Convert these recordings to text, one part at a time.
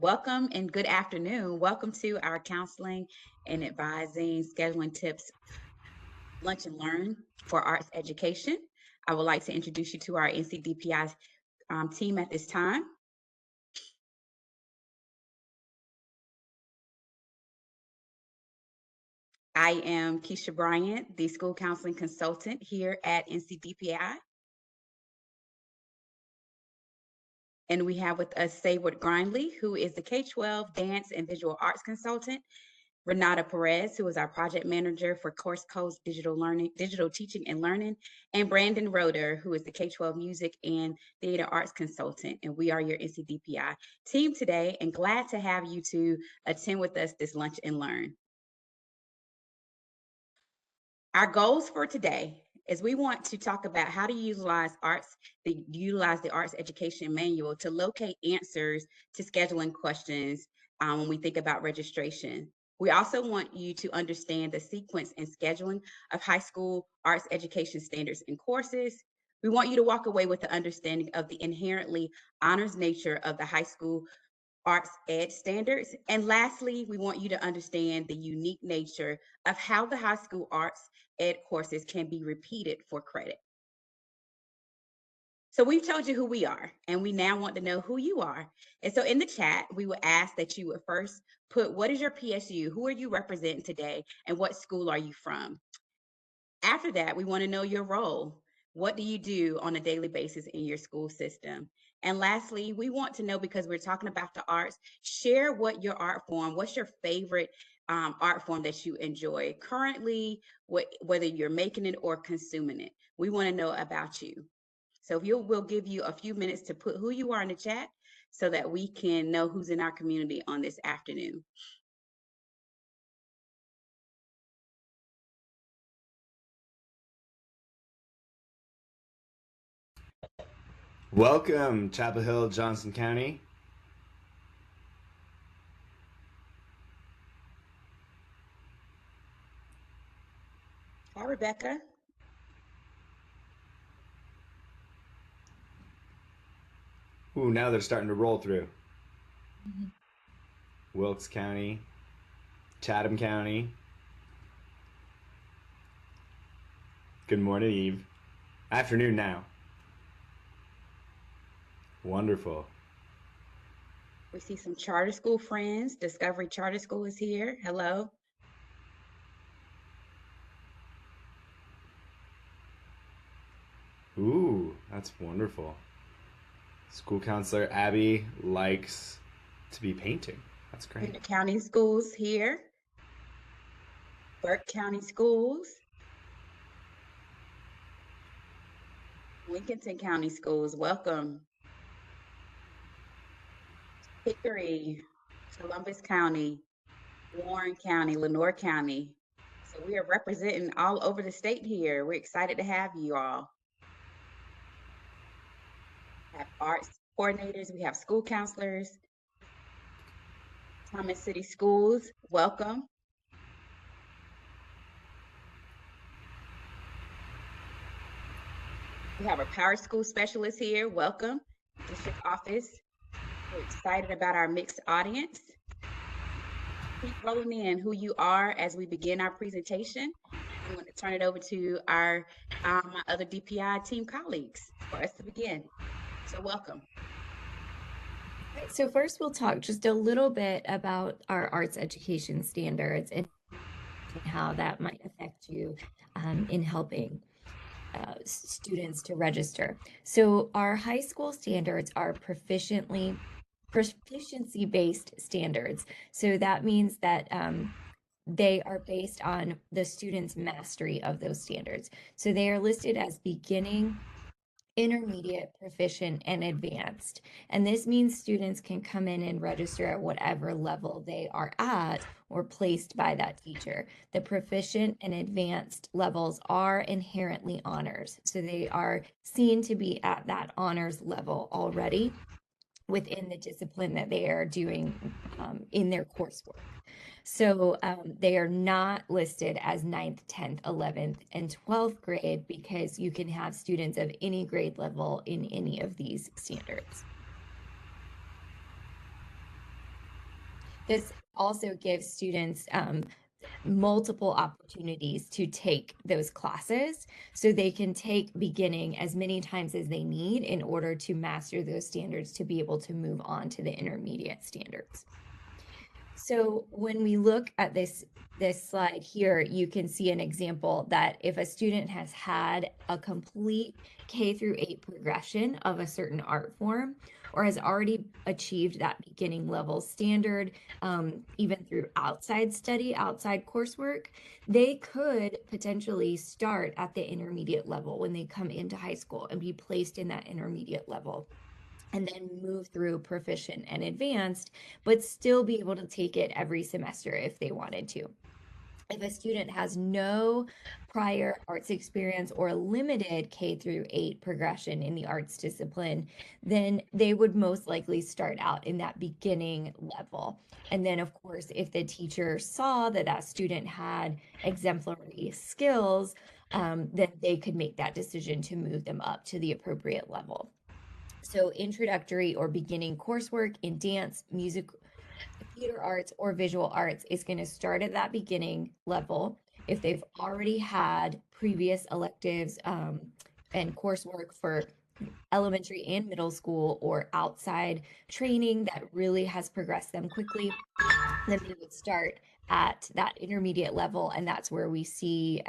Welcome and good afternoon. Welcome to our counseling and advising scheduling tips lunch and learn for arts education. I would like to introduce you to our NCDPI team at this time. I am Keisha Bryant, the school counseling consultant here at NCDPI. And we have with us Sayward Grindley, who is the K-12 dance and visual arts consultant. Renata Perez, who is our project manager for Course Codes digital teaching and learning, and Brandon Roeder, who is the K-12 music and theater arts consultant. And we are your NCDPI team today, and glad to have you to attend with us this lunch and learn. Our goals for today is we want to talk about how to utilize the arts education manual to locate answers to scheduling questions when we think about registration. We also want you to understand the sequence and scheduling of high school arts education standards and courses. We want you to walk away with the understanding of the inherently honors nature of the high school arts ed standards. And lastly, we want you to understand the unique nature of how the high school arts ed courses can be repeated for credit. So we've told you who we are, and we now want to know who you are. And so in the chat, we would ask that you would first put, what is your PSU? Who are you representing today? And what school are you from? After that, we want to know your role. What do you do on a daily basis in your school system? And lastly, we want to know, because we're talking about the arts, share what your art form, what's your favorite art form that you enjoy currently, whether you're making it or consuming it. We want to know about you. So if we'll give you a few minutes to put who you are in the chat so that we can know who's in our community on this afternoon. Welcome, Chapel Hill, Johnson County. Hi, Rebecca. Ooh, now they're starting to roll through. Wilkes County, Chatham County. Good morning, Eve. Afternoon now. Wonderful. We see some charter school friends. Discovery Charter School is here. Hello. Ooh, that's wonderful. School counselor Abby likes to be painting. That's great. The county schools here. Burke County Schools. Lincolnton County Schools, welcome. Hickory, Columbus County, Warren County, Lenore County. So we are representing all over the state here. We're excited to have you all. We have arts coordinators, we have school counselors. Thomas City Schools, welcome. We have a power school specialist here, welcome. District office. We're excited about our mixed audience. Keep rolling in who you are as we begin our presentation. I'm going to turn it over to our my other DPI team colleagues for us to begin. So welcome. So first we'll talk just a little bit about our arts education standards and how that might affect you in helping students to register. So our high school standards are proficiency-based standards. So that means that they are based on the student's mastery of those standards. So they are listed as beginning, intermediate, proficient, and advanced. And this means students can come in and register at whatever level they are at or placed by that teacher. The proficient and advanced levels are inherently honors. So they are seen to be at that honors level already within the discipline that they are doing in their coursework. So they are not listed as 9th, 10th, 11th, and 12th grade because you can have students of any grade level in any of these standards. This also gives students multiple opportunities to take those classes, so they can take beginning as many times as they need in order to master those standards to be able to move on to the intermediate standards. So when we look at this slide here, you can see an example that if a student has had a complete K through 8 progression of a certain art form, or has already achieved that beginning level standard, even through outside study, outside coursework, they could potentially start at the intermediate level when they come into high school and be placed in that intermediate level, and then move through proficient and advanced, but still be able to take it every semester if they wanted to. If a student has no prior arts experience or limited K through 8 progression in the arts discipline, then they would most likely start out in that beginning level. And then, of course, if the teacher saw that that student had exemplary skills, then they could make that decision to move them up to the appropriate level. So introductory or beginning coursework in dance, music, theater arts, or visual arts is going to start at that beginning level. If they've already had previous electives and coursework for elementary and middle school or outside training that really has progressed them quickly, then they would start at that intermediate level, and that's where we see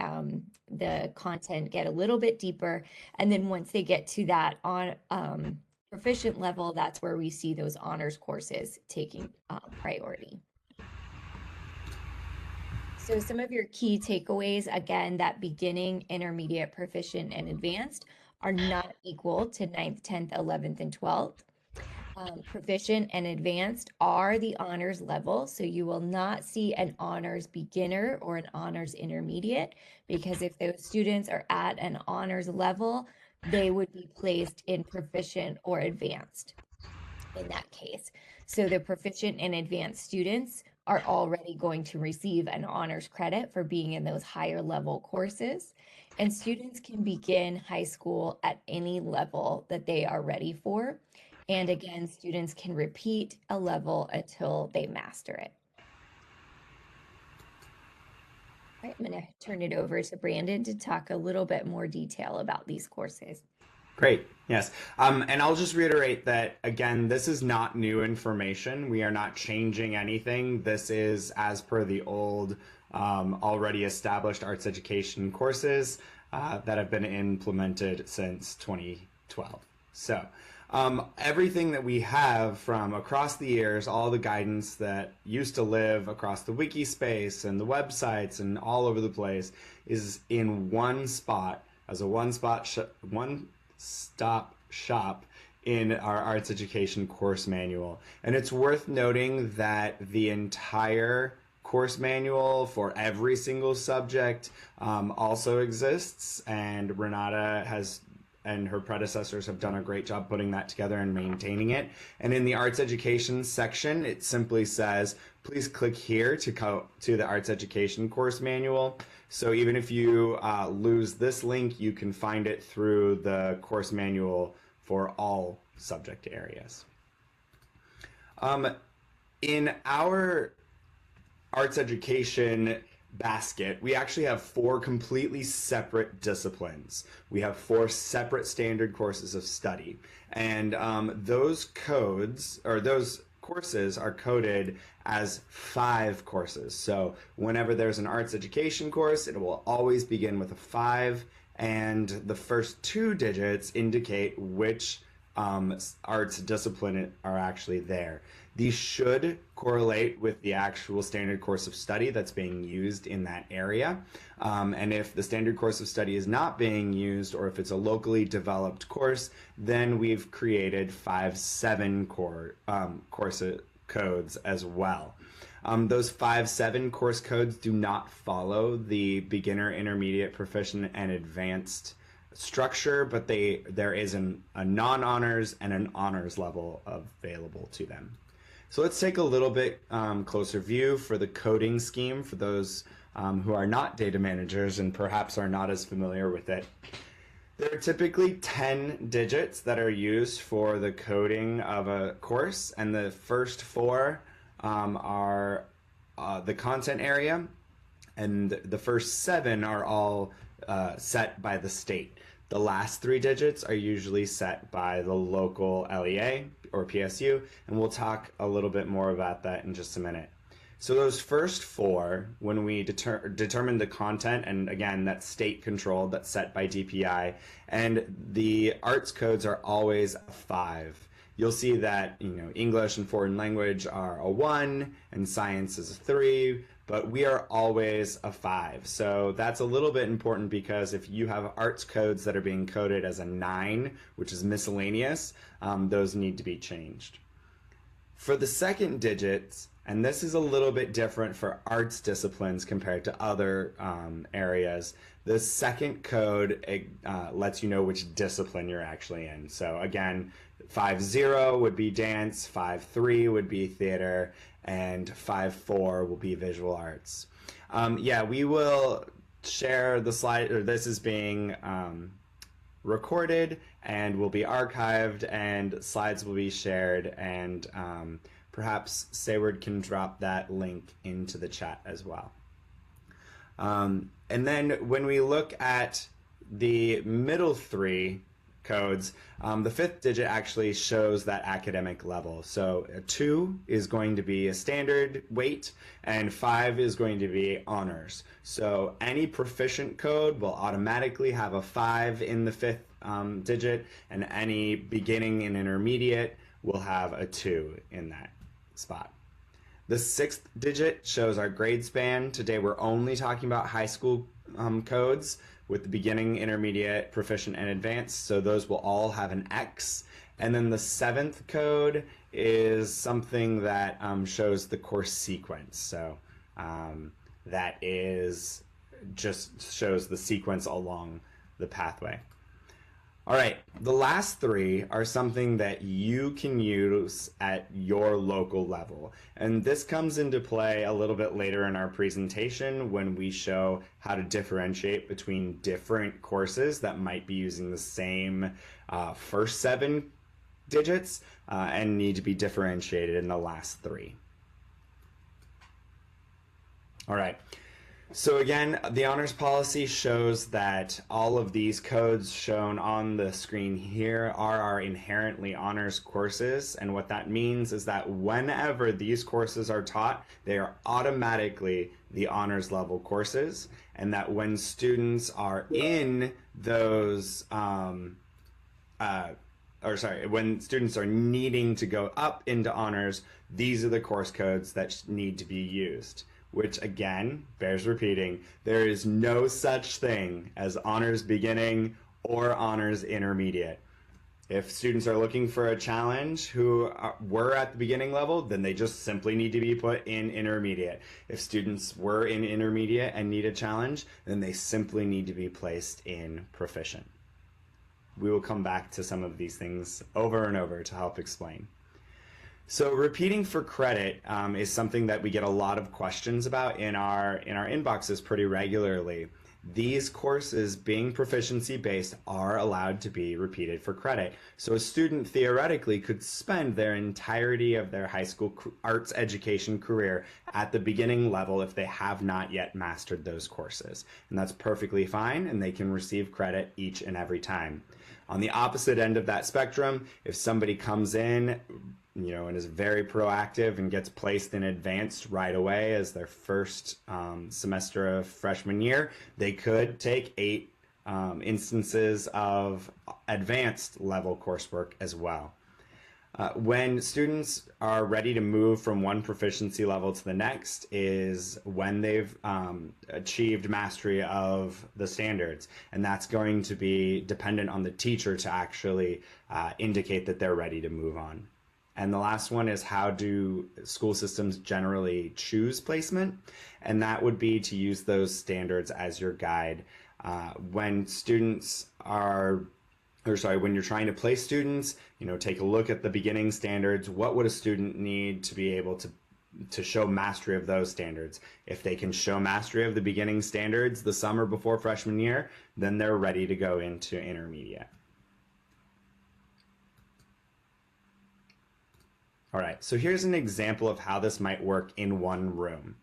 the content get a little bit deeper. And then once they get to that on proficient level, that's where we see those honors courses taking priority. So some of your key takeaways, again, that beginning, intermediate, proficient, and advanced are not equal to 9th, 10th, 11th, and 12th. Proficient and advanced are the honors level, so you will not see an honors beginner or an honors intermediate, because if those students are at an honors level, they would be placed in proficient or advanced in that case. So the proficient and advanced students are already going to receive an honors credit for being in those higher level courses. And students can begin high school at any level that they are ready for. And again, students can repeat a level until they master it. All right, I'm going to turn it over to Brandon to talk a little bit more detail about these courses. Great. Yes. And I'll just reiterate that, again, this is not new information. We are not changing anything. This is as per the old, already established arts education courses that have been implemented since 2012. So everything that we have from across the years, all the guidance that used to live across the wiki space and the websites and all over the place, is in one spot as a one-stop shop in our arts education course manual. And it's worth noting that the entire course manual for every single subject also exists, and Renata and her predecessors have done a great job putting that together and maintaining it. And in the arts education section, it simply says, please click here to go to the arts education course manual. So even if you lose this link, you can find it through the course manual for all subject areas. In our arts education basket, we actually have 4 completely separate disciplines. We have 4 separate standard courses of study, and those codes, or those courses, are coded as 5 courses. So whenever there's an arts education course, it will always begin with a 5, and the first 2 digits indicate which arts discipline are actually there. These should correlate with the actual standard course of study that's being used in that area. And if the standard course of study is not being used, or if it's a locally developed course, then we've created 5-7 course codes as well. Those 5-7 course codes do not follow the beginner, intermediate, proficient, and advanced structure, but there is a non-honors and an honors level available to them. So let's take a little bit closer view for the coding scheme for those who are not data managers and perhaps are not as familiar with it. There are typically 10 digits that are used for the coding of a course, and the first 4 are the content area, and the first 7 are all set by the state. The last 3 digits are usually set by the local LEA or PSU, and we'll talk a little bit more about that in just a minute. So those first 4, when we determine the content, and again, that's state controlled, that's set by DPI, and the arts codes are always a 5. You'll see that, English and foreign language are a 1, and science is a 3, but we are always a 5. So that's a little bit important, because if you have arts codes that are being coded as a 9, which is miscellaneous, those need to be changed. For the second digits, and this is a little bit different for arts disciplines compared to other areas, the second code lets you know which discipline you're actually in. So again, 5-0 would be dance, 5-3 would be theater, and 5-4 will be visual arts. We will share the slide, or this is being recorded and will be archived, and slides will be shared, and perhaps Sayward can drop that link into the chat as well. And then when we look at the middle 3 codes, the 5th digit actually shows that academic level. So a 2 is going to be a standard weight, and 5 is going to be honors. So any proficient code will automatically have a 5 in the 5th digit, and any beginning and intermediate will have a 2 in that spot. The 6th digit shows our grade span. Today we're only talking about high school codes, with the beginning, intermediate, proficient, and advanced. So those will all have an X. And then the 7th code is something that shows the course sequence. So that is just shows the sequence along the pathway. All right, the last 3 are something that you can use at your local level. And this comes into play a little bit later in our presentation when we show how to differentiate between different courses that might be using the same first 7 digits and need to be differentiated in the last 3. All right. So again, the honors policy shows that all of these codes shown on the screen here are our inherently honors courses. And what that means is that whenever these courses are taught, they are automatically the honors level courses. And that when students are in those, when students are needing to go up into honors, these are the course codes that need to be used. Which again, bears repeating, there is no such thing as honors beginning or honors intermediate. If students are looking for a challenge who were at the beginning level, then they just simply need to be put in intermediate. If students were in intermediate and need a challenge, then they simply need to be placed in proficient. We will come back to some of these things over and over to help explain. So repeating for credit is something that we get a lot of questions about in our inboxes pretty regularly. These courses, being proficiency-based, are allowed to be repeated for credit. So a student theoretically could spend their entirety of their high school arts education career at the beginning level if they have not yet mastered those courses. And that's perfectly fine, and they can receive credit each and every time. On the opposite end of that spectrum, if somebody comes in, and is very proactive and gets placed in advanced right away as their first semester of freshman year, they could take 8 instances of advanced level coursework as well. When students are ready to move from one proficiency level to the next is when they've achieved mastery of the standards, and that's going to be dependent on the teacher to actually indicate that they're ready to move on. And the last one is, how do school systems generally choose placement? And that would be to use those standards as your guide. When you're trying to place students, take a look at the beginning standards. What would a student need to be able to show mastery of those standards? If they can show mastery of the beginning standards the summer before freshman year, then they're ready to go into intermediate. All right, so here's an example of how this might work in one room.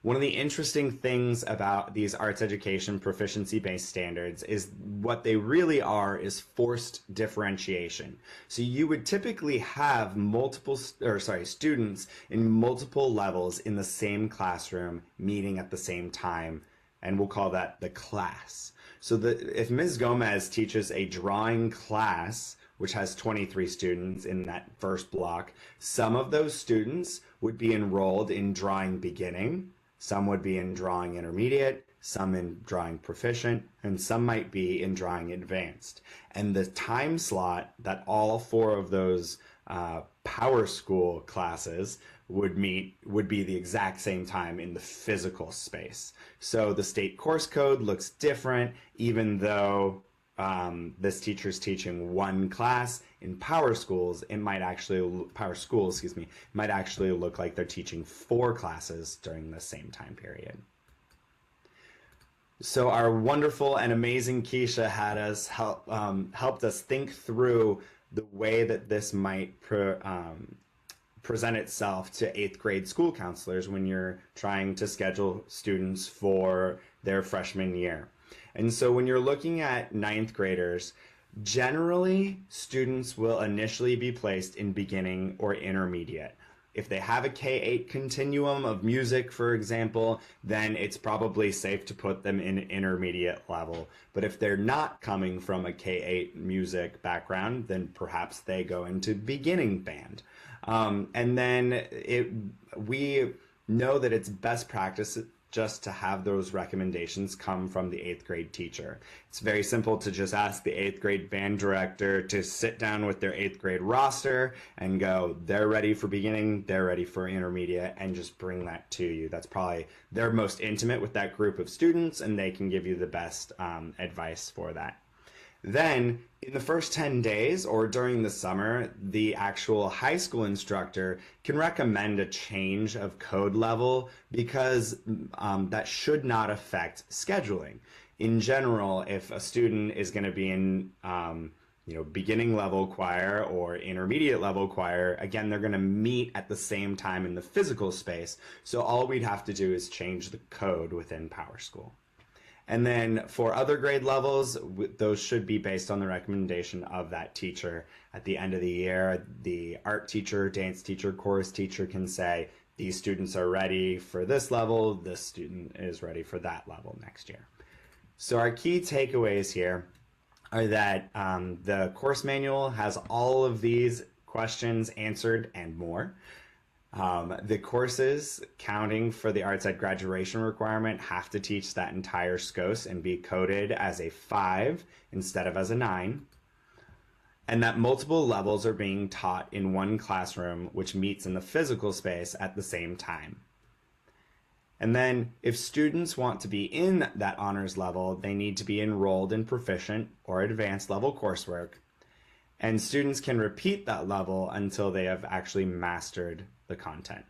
One of the interesting things about these arts education proficiency-based standards is what they really are is forced differentiation. So you would typically have students in multiple levels in the same classroom meeting at the same time, and we'll call that the class. So if Ms. Gomez teaches a drawing class, which has 23 students in that first block, some of those students would be enrolled in drawing beginning, some would be in drawing intermediate, some in drawing proficient, and some might be in drawing advanced. And the time slot that all four of those power school classes would meet would be the exact same time in the physical space. So the state course code looks different, even though this teacher's teaching one class. In power schools, it might actually, power schools, excuse me, might actually look like they're teaching 4 classes during the same time period. So our wonderful and amazing Keisha had us helped us think through the way that this might present itself to 8th grade school counselors when you're trying to schedule students for their freshman year. And so when you're looking at 9th graders, generally students will initially be placed in beginning or intermediate. If they have a K-8 continuum of music, for example, then it's probably safe to put them in intermediate level. But if they're not coming from a K-8 music background, then perhaps they go into beginning band. And then we know that it's best practice just to have those recommendations come from the 8th grade teacher. It's very simple to just ask the 8th grade band director to sit down with their 8th grade roster and go, they're ready for beginning, they're ready for intermediate, and just bring that to you. That's probably, they're most intimate with that group of students and they can give you the best advice for that. Then, in the first 10 days or during the summer, the actual high school instructor can recommend a change of code level because that should not affect scheduling. In general, if a student is going to be in beginning level choir or intermediate level choir, again, they're going to meet at the same time in the physical space. So all we'd have to do is change the code within PowerSchool. And then for other grade levels, those should be based on the recommendation of that teacher. At the end of the year, the art teacher, dance teacher, chorus teacher can say, these students are ready for this level, this student is ready for that level next year. So our key takeaways here are that the course manual has all of these questions answered and more. The courses counting for the arts ed graduation requirement have to teach that entire SCOS and be coded as a 5 instead of as a 9. And that multiple levels are being taught in one classroom, which meets in the physical space at the same time. And then if students want to be in that honors level, they need to be enrolled in proficient or advanced level coursework. And students can repeat that level until they have actually mastered the content.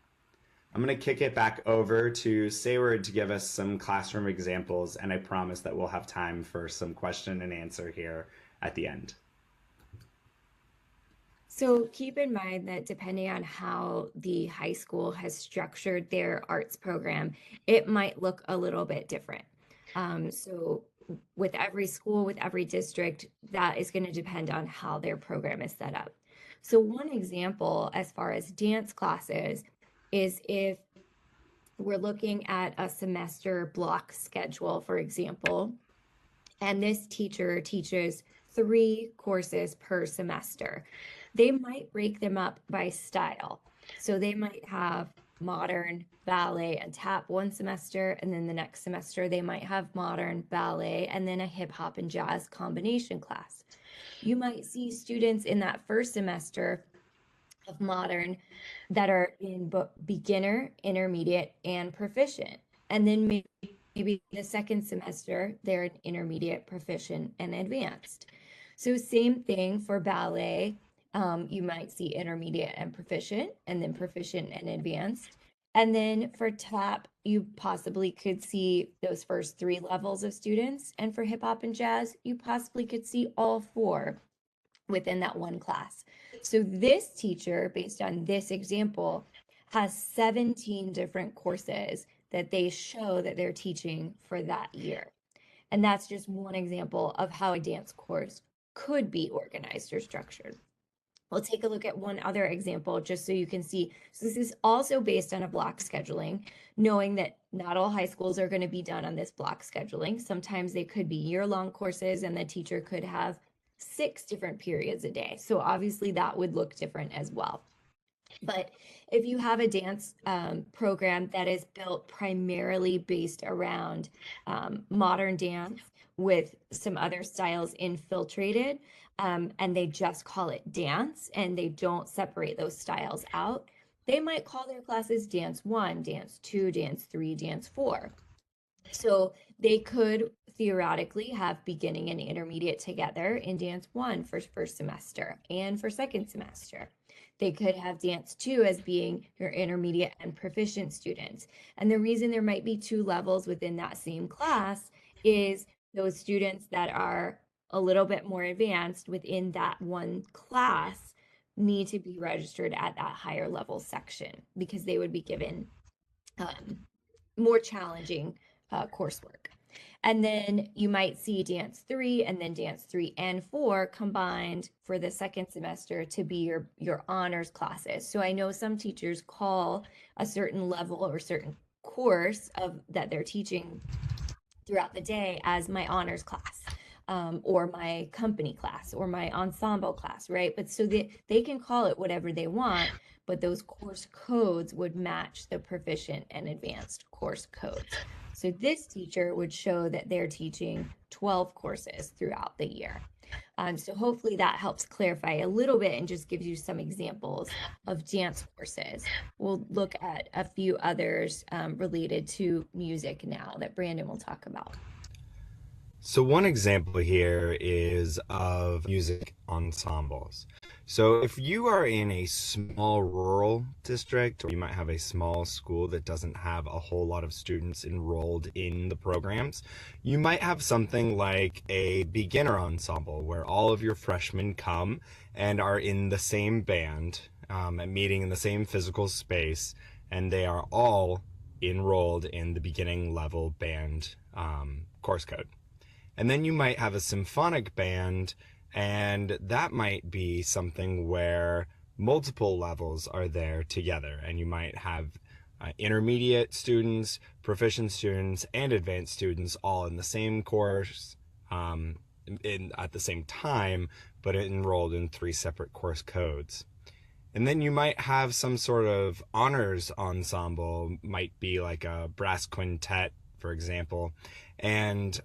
I'm going to kick it back over to Sayward to give us some classroom examples, and I promise that we'll have time for some question and answer here at the end. So keep in mind that depending on how the high school has structured their arts program, it might look a little bit different. So with every school, with every district, that is going to depend on how their program is set up. So one example as far as dance classes is if we're looking at a semester block schedule, for example, and this teacher teaches 3 courses per semester. They might break them up by style. So they might have modern, ballet, and tap one semester, and then the next semester they might have modern, ballet, and then a hip hop and jazz combination class. You might see students in that first semester of modern that are in beginner, intermediate, and proficient. And then maybe the second semester, they're in intermediate, proficient, and advanced. So same thing for ballet. You might see intermediate and proficient, and then proficient and advanced. And then for tap, you possibly could see those first 3 levels of students. And for hip hop and jazz, you possibly could see all 4 within that one class. So this teacher, based on this example, has 17 different courses that they show that they're teaching for that year. And that's just one example of how a dance course could be organized or structured. We'll take a look at one other example just so you can see. So this is also based on a block scheduling, knowing that not all high schools are going to be done on this block scheduling. Sometimes they could be year-long courses and the teacher could have 6 different periods a day. So obviously that would look different as well. But if you have a dance program that is built primarily based around modern dance with some other styles infiltrated, and they just call it dance and they don't separate those styles out, they might call their classes Dance 1, Dance 2, Dance 3, Dance 4. So they could theoretically have beginning and intermediate together in Dance 1 for first semester and for second semester. They could have Dance 2 as being your intermediate and proficient students. And the reason there might be 2 levels within that same class is those students that are a little bit more advanced within that one class need to be registered at that higher level section because they would be given more challenging coursework. And then you might see Dance 3 and then Dance 3 and 4 combined for the second semester to be your honors classes. So I know some teachers call a certain level or certain course that they're teaching throughout the day as my honors class. Or my company class or my ensemble class, right? But so they can call it whatever they want, but those course codes would match the proficient and advanced course codes. So this teacher would show that they're teaching 12 courses throughout the year. So hopefully that helps clarify a little bit and just gives you some examples of dance courses. We'll look at a few others related to music now that Brandon will talk about. So one example here is of music ensembles. So if you are in a small rural district, or you might have a small school that doesn't have a whole lot of students enrolled in the programs, you might have something like a beginner ensemble where all of your freshmen come and are in the same band and meeting in the same physical space, and they are all enrolled in the beginning level band course code. And then you might have a symphonic band, and that might be something where multiple levels are there together. And you might have intermediate students, proficient students, and advanced students all in the same course at the same time, but enrolled in 3 separate course codes. And then you might have some sort of honors ensemble, might be like a brass quintet, for example, and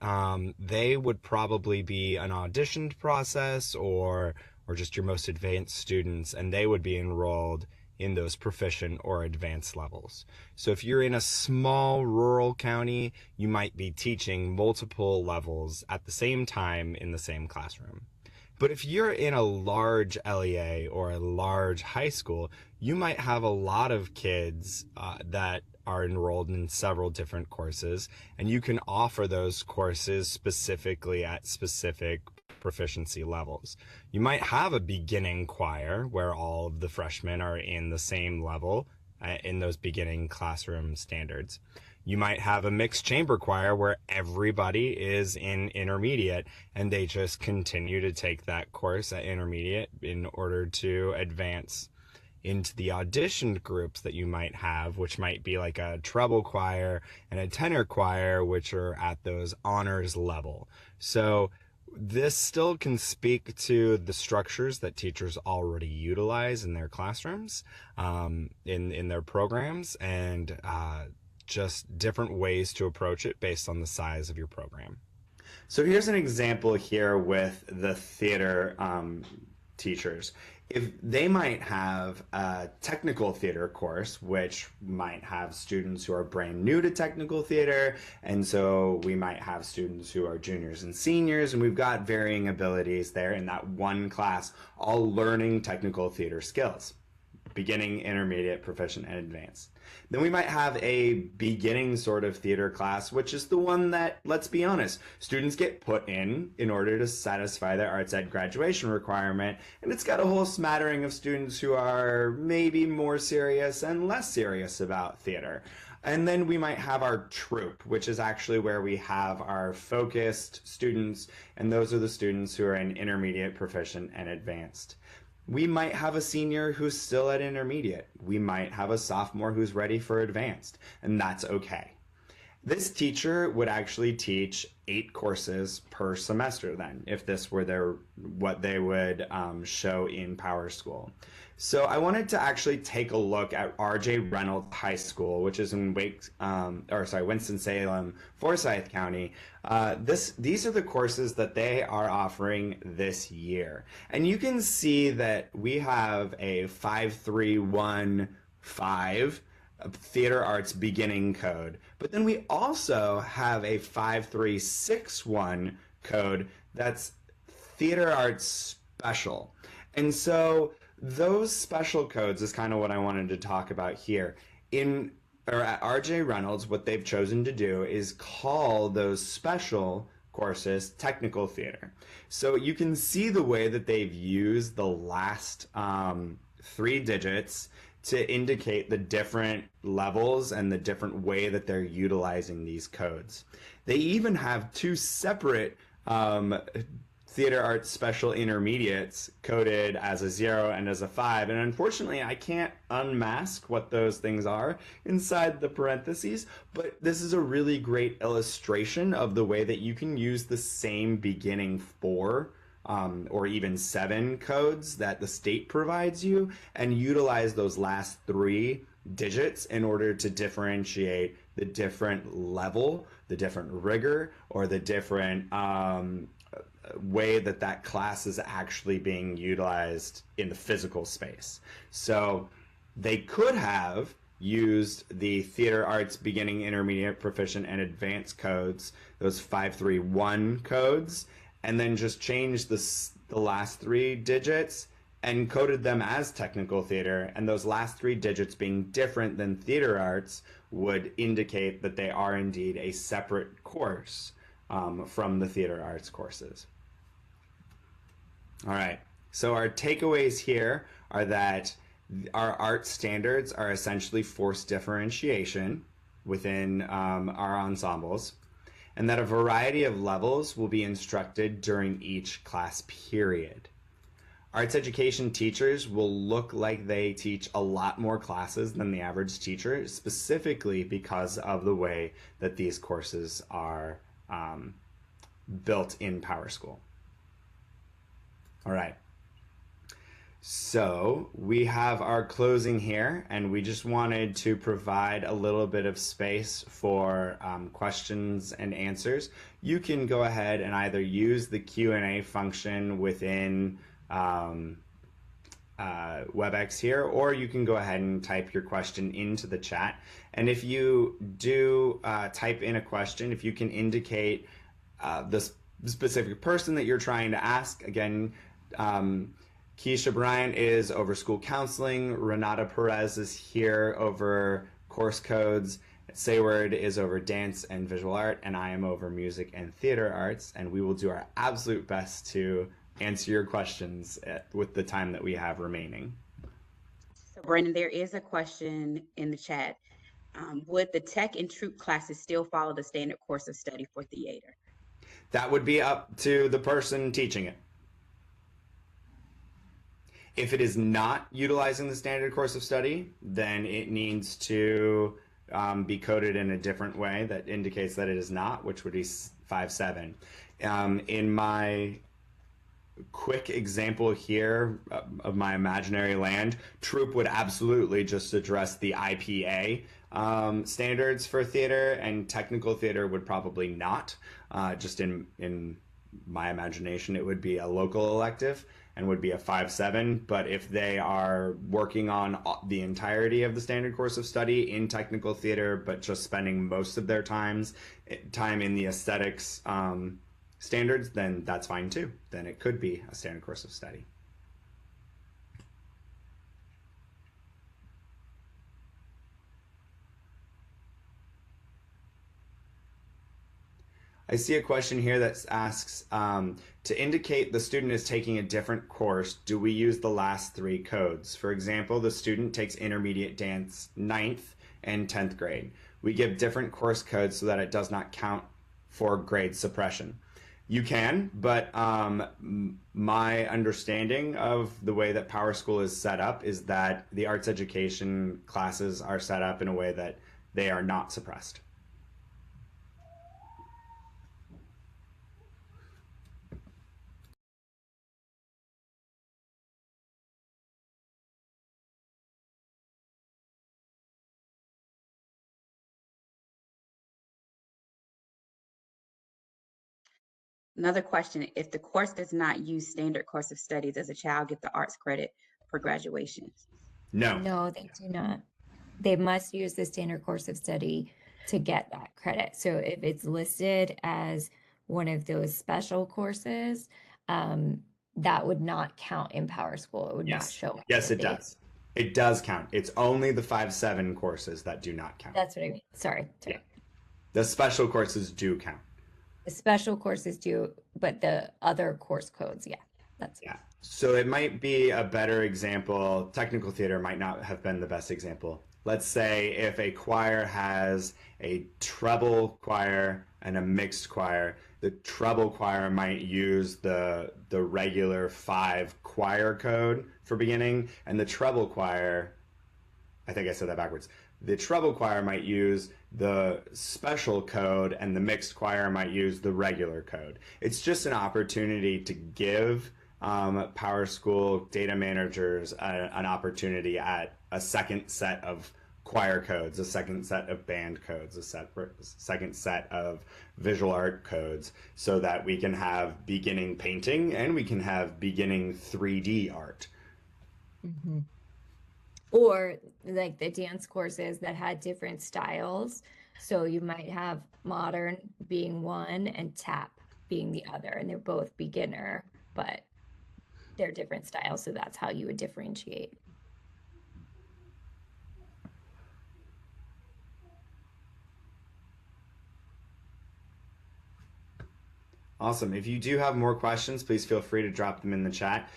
they would probably be an auditioned process or just your most advanced students, and they would be enrolled in those proficient or advanced levels. So if you're in a small rural county, you might be teaching multiple levels at the same time in the same classroom. But if you're in a large LEA or a large high school, you might have a lot of kids that are enrolled in several different courses, and you can offer those courses specifically at specific proficiency levels. You might have a beginning choir where all of the freshmen are in the same level in those beginning classroom standards. You might have a mixed chamber choir where everybody is in intermediate and they just continue to take that course at intermediate in order to advance into the auditioned groups that you might have, which might be like a treble choir and a tenor choir, which are at those honors level. So this still can speak to the structures that teachers already utilize in their classrooms, in their programs, and just different ways to approach it based on the size of your program. So here's an example here with the theater teachers. If they might have a technical theater course, which might have students who are brand new to technical theater, and so we might have students who are juniors and seniors, and we've got varying abilities there in that one class, all learning technical theater skills. beginning, intermediate, proficient, and advanced. Then we might have a beginning sort of theater class, which is the one that, let's be honest, students get put in order to satisfy their arts ed graduation requirement. And it's got a whole smattering of students who are maybe more serious and less serious about theater. And then we might have our troupe, which is actually where we have our focused students, and those are the students who are in intermediate, proficient, and advanced. We might have a senior who's still at intermediate. We might have a sophomore who's ready for advanced, and that's okay. This teacher would actually teach 8 courses per semester then, if this were what they would show in Power School. So I wanted to actually take a look at R.J. Reynolds High School, which is in Winston-Salem, Forsyth County. These are the courses that they are offering this year. And you can see that we have a 5315 theater arts beginning code, but then we also have a 5361 code that's theater arts special. And so those special codes is kind of what I wanted to talk about here. At RJ Reynolds, what they've chosen to do is call those special courses technical theater. So you can see the way that they've used the last 3 digits to indicate the different levels and the different way that they're utilizing these codes. They even have 2 separate theater arts special intermediates coded as a 0 and as a 5, and unfortunately I can't unmask what those things are inside the parentheses, but this is a really great illustration of the way that you can use the same beginning 4 or even 7 codes that the state provides you and utilize those last 3 digits in order to differentiate the different level, the different rigor, or the different way that that class is actually being utilized in the physical space. So they could have used the theater arts beginning, intermediate, proficient, and advanced codes, those 531 codes, and then just changed the last 3 digits and coded them as technical theater, and those last 3 digits being different than theater arts would indicate that they are indeed a separate course from the theater arts courses. All right, so our takeaways here are that our art standards are essentially forced differentiation within our ensembles, and that a variety of levels will be instructed during each class period. Arts education teachers will look like they teach a lot more classes than the average teacher, specifically because of the way that these courses are built in Power School. All right, so we have our closing here, and we just wanted to provide a little bit of space for questions and answers. You can go ahead and either use the Q&A function within WebEx here, or you can go ahead and type your question into the chat. And if you do type in a question, if you can indicate the specific person that you're trying to ask, again, Keisha Bryant is over school counseling, Renata Perez is here over course codes, Sayward is over dance and visual art, and I am over music and theater arts, and we will do our absolute best to answer your questions with the time that we have remaining. So Brandon, there is a question in the chat. Would the tech and troupe classes still follow the standard course of study for theater? That would be up to the person teaching it. If it is not utilizing the standard course of study, then it needs to be coded in a different way that indicates that it is not, which would be 5-7. In my quick example here of my imaginary land, troupe would absolutely just address the IPA standards for theater, and technical theater would probably not. Just in my imagination, it would be a local elective and would be a 5-7, but if they are working on the entirety of the standard course of study in technical theater, but just spending most of their time in the aesthetics standards, then that's fine too. Then it could be a standard course of study. I see a question here that asks, to indicate the student is taking a different course, do we use the last three codes? For example, the student takes intermediate dance 9th and 10th grade. We give different course codes so that it does not count for grade suppression. You can, but my understanding of the way that PowerSchool is set up is that the arts education classes are set up in a way that they are not suppressed. Another question, if the course does not use standard course of study, does a child get the arts credit for graduation? No. No, they do not. They must use the standard course of study to get that credit. So if it's listed as one of those special courses, that would not count in PowerSchool. It would not Yes. show up Yes, that it does. It does count. It's only the 5-7 courses that do not count. That's what I mean. Sorry. Yeah. The special courses do count. The special courses do, but the other course codes, yeah. Yeah. So it might be a better example. Technical theater might not have been the best example. Let's say if a choir has a treble choir and a mixed choir, the treble choir might use the regular 5 choir code for beginning, and the treble choir, I think I said that backwards. The treble choir might use the special code and the mixed choir might use the regular code. It's just an opportunity to give PowerSchool data managers an opportunity at a second set of choir codes, a second set of band codes, a second set of visual art codes, so that we can have beginning painting and we can have beginning 3D art. Mm-hmm. Or like the dance courses that had different styles. So you might have modern being one and tap being the other, and they're both beginner, but they're different styles. So that's how you would differentiate. Awesome. If you do have more questions, please feel free to drop them in the chat.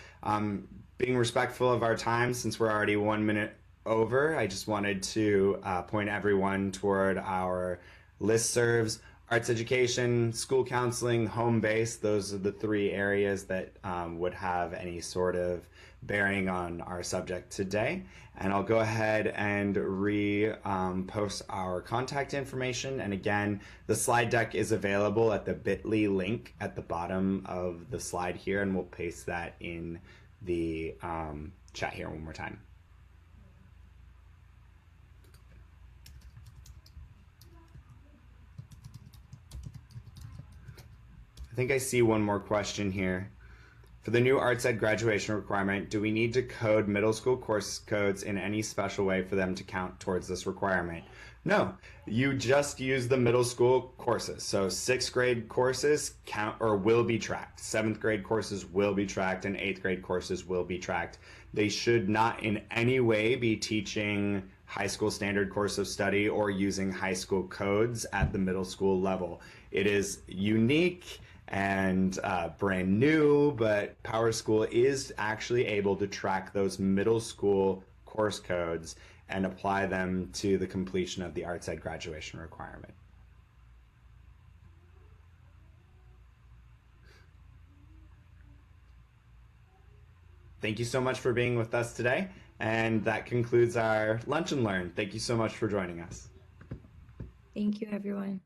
Being respectful of our time, since we're already 1 minute over, I just wanted to point everyone toward our listservs, arts education, school counseling, home base. Those are the 3 areas that would have any sort of bearing on our subject today. And I'll go ahead and post our contact information. And again, the slide deck is available at the bit.ly link at the bottom of the slide here, and we'll paste that in the chat here one more time. I think I see one more question here. For the new arts ed graduation requirement, do we need to code middle school course codes in any special way for them to count towards this requirement? No, you just use the middle school courses. So 6th grade courses count or will be tracked. 7th grade courses will be tracked, and 8th grade courses will be tracked. They should not in any way be teaching high school standard course of study or using high school codes at the middle school level. It is unique and brand new, but PowerSchool is actually able to track those middle school course codes and apply them to the completion of the arts ed graduation requirement. Thank you so much for being with us today, and that concludes our Lunch and Learn. Thank you so much for joining us. Thank you, everyone.